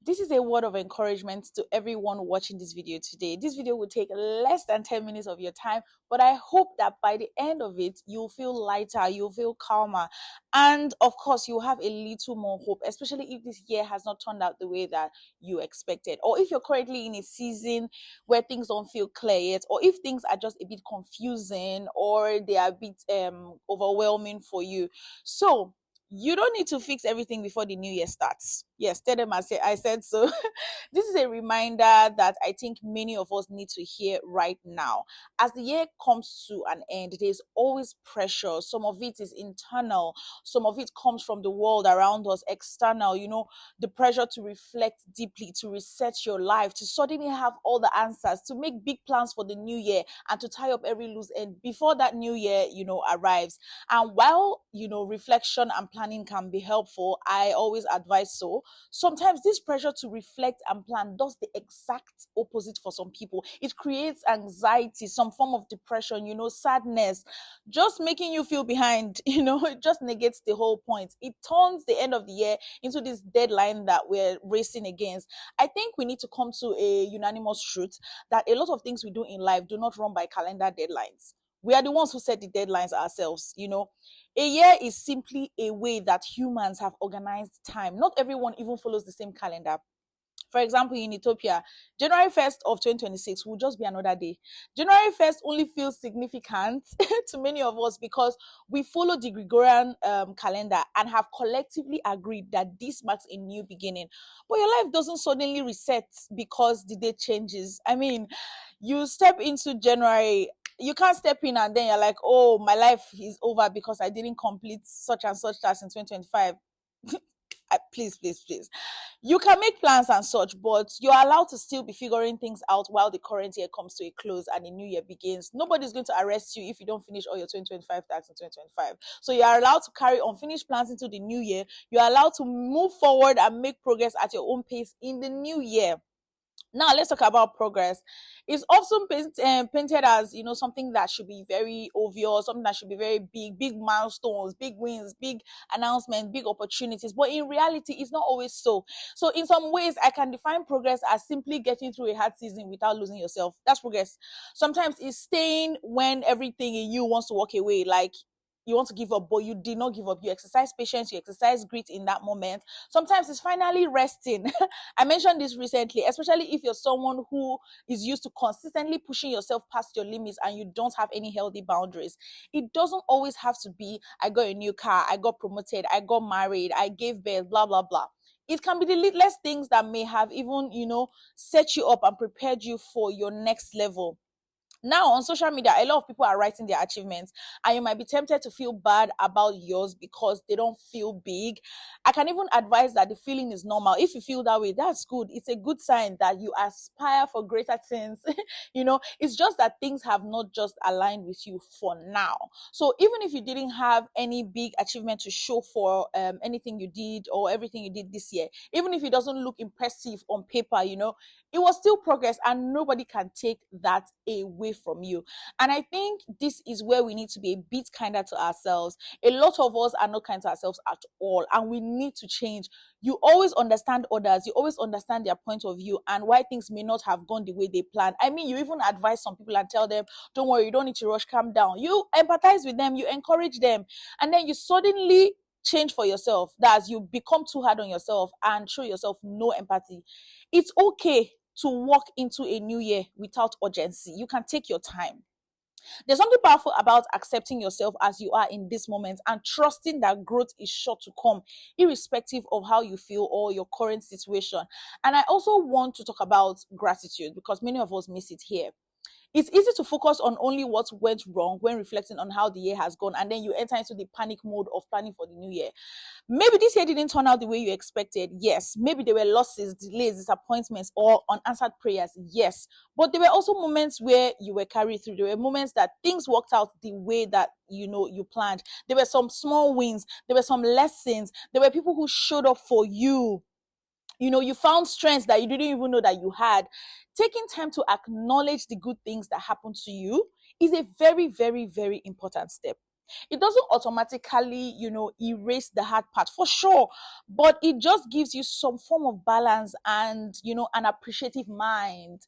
This is a word of encouragement to everyone watching this video today. This video will take less than 10 minutes of your time, but I hope that by the end of it, you'll feel lighter, you'll feel calmer, and of course, you'll have a little more hope, especially if this year has not turned out the way that you expected, or if you're currently in a season where things don't feel clear yet, or if things are just a bit confusing or they are a bit overwhelming for you. So, you don't need to fix everything before the new year starts. Yes, tell them I said so. This is a reminder that I think many of us need to hear right now. As the year comes to an end, there's always pressure. Some of it is internal, some of it comes from the world around us, external, the pressure to reflect deeply, to reset your life, to suddenly have all the answers, to make big plans for the new year, and to tie up every loose end before that new year, arrives. And while, reflection and planning can be helpful, I always advise so. Sometimes this pressure to reflect and plan does the exact opposite for some people. It creates anxiety, some form of depression, sadness, just making you feel behind, it just negates the whole point. It turns the end of the year into this deadline that we're racing against. I think we need to come to a unanimous truth that a lot of things we do in life do not run by calendar deadlines. We are the ones who set the deadlines ourselves. A year is simply a way that humans have organized time. Not everyone even follows the same calendar. For example, in Ethiopia, January 1st of 2026 will just be another day. January 1st only feels significant to many of us because we follow the Gregorian calendar and have collectively agreed that this marks a new beginning. But your life doesn't suddenly reset because the date changes. I mean, you step into January, you can't step in and then you're like, oh, my life is over because I didn't complete such and such task in 2025. Please, please, please. You can make plans and such, but you're allowed to still be figuring things out while the current year comes to a close and the new year begins. Nobody's going to arrest you if you don't finish all your 2025 tasks in 2025. So you are allowed to carry unfinished plans into the new year. You're allowed to move forward and make progress at your own pace in the new year. Now let's talk about progress. It's often painted as something that should be very obvious, something that should be very big, big milestones, big wins, big announcements, big opportunities. But in reality, it's not always so. So in some ways, I can define progress as simply getting through a hard season without losing yourself. That's progress. Sometimes it's staying when everything in you wants to walk away, like you want to give up, but you did not give up. You exercise patience, you exercise grit in that moment. Sometimes it's finally resting. I mentioned this recently, especially if you're someone who is used to consistently pushing yourself past your limits and you don't have any healthy boundaries. It doesn't always have to be, I got a new car, I got promoted, I got married, I gave birth, blah, blah, blah. It can be the littlest things that may have even, set you up and prepared you for your next level. Now on social media, a lot of people are writing their achievements, and you might be tempted to feel bad about yours because they don't feel big. I can even advise that the feeling is normal. If you feel that way, that's good. It's a good sign that you aspire for greater things. It's just that things have not just aligned with you for now. So even if you didn't have any big achievement to show for anything you did or everything you did this year, even if it doesn't look impressive on paper, it was still progress, and nobody can take that away from you. And I think this is where we need to be a bit kinder to ourselves. A lot of us are not kind to ourselves at all, and we need to change. You always understand others, you always understand their point of view and why things may not have gone the way they planned. I mean, you even advise some people and tell them, don't worry, you don't need to rush, calm down. You empathize with them, you encourage them, and then you suddenly change for yourself. That's, you become too hard on yourself and show yourself no empathy. It's okay to walk into a new year without urgency. You can take your time. There's something powerful about accepting yourself as you are in this moment and trusting that growth is sure to come, irrespective of how you feel or your current situation. And I also want to talk about gratitude because many of us miss it here. It's easy to focus on only what went wrong when reflecting on how the year has gone, and then you enter into the panic mode of planning for the new year. Maybe this year didn't turn out the way you expected. Yes. Maybe there were losses, delays, disappointments, or unanswered prayers. Yes. But there were also moments where you were carried through. There were moments that things worked out the way that you planned. There were some small wins. There were some lessons. There were people who showed up for you. You found strengths that you didn't even know that you had. Taking time to acknowledge the good things that happened to you is a very, very, very important step. It doesn't automatically, erase the hard part for sure, but it just gives you some form of balance and, an appreciative mind.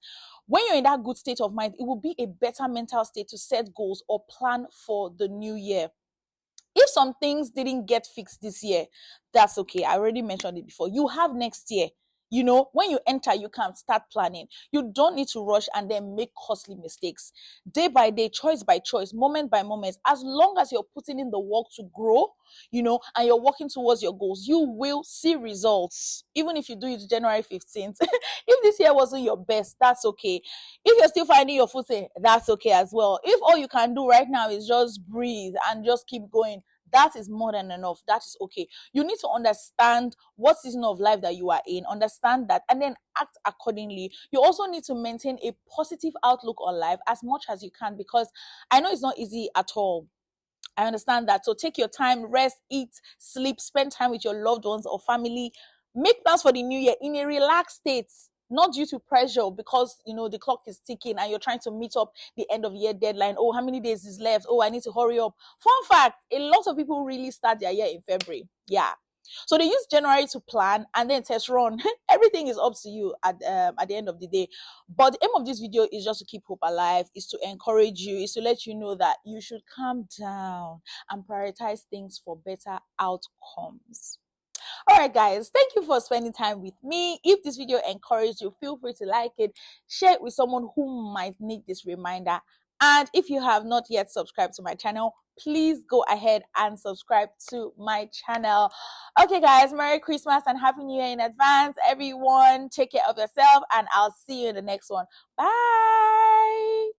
When you're in that good state of mind, it will be a better mental state to set goals or plan for the new year. If some things didn't get fixed this year, that's okay. I already mentioned it before. You have next year. When you enter, you can start planning. You don't need to rush and then make costly mistakes. Day by day, choice by choice, moment by moment, as long as you're putting in the work to grow, and you're working towards your goals, you will see results. Even if you do it January 15th. If this year wasn't your best, that's okay. If you're still finding your footing, that's okay as well. If all you can do right now is just breathe and just keep going, that is more than enough. That is okay. You need to understand what season of life that you are in, understand that, and then act accordingly. You also need to maintain a positive outlook on life as much as you can, because I know it's not easy at all. I understand that. So take your time, rest, eat, sleep, spend time with your loved ones or family. Make plans for the new year in a relaxed state, not due to pressure, because the clock is ticking and you're trying to meet up the end of year deadline. Oh, how many days is left? Oh, I need to hurry up. Fun fact, a lot of people really start their year in February. Yeah. So they use January to plan and then test run. Everything is up to you at the end of the day. But the aim of this video is just to keep hope alive, is to encourage you, is to let you know that you should calm down and prioritize things for better outcomes. All right, guys, thank you for spending time with me. If this video encouraged you, feel free to like it, share it with someone who might need this reminder. And if you have not yet subscribed to my channel, please go ahead and subscribe to my channel. Okay, guys, Merry Christmas and Happy New Year in advance. Everyone, take care of yourself, and I'll see you in the next one. Bye.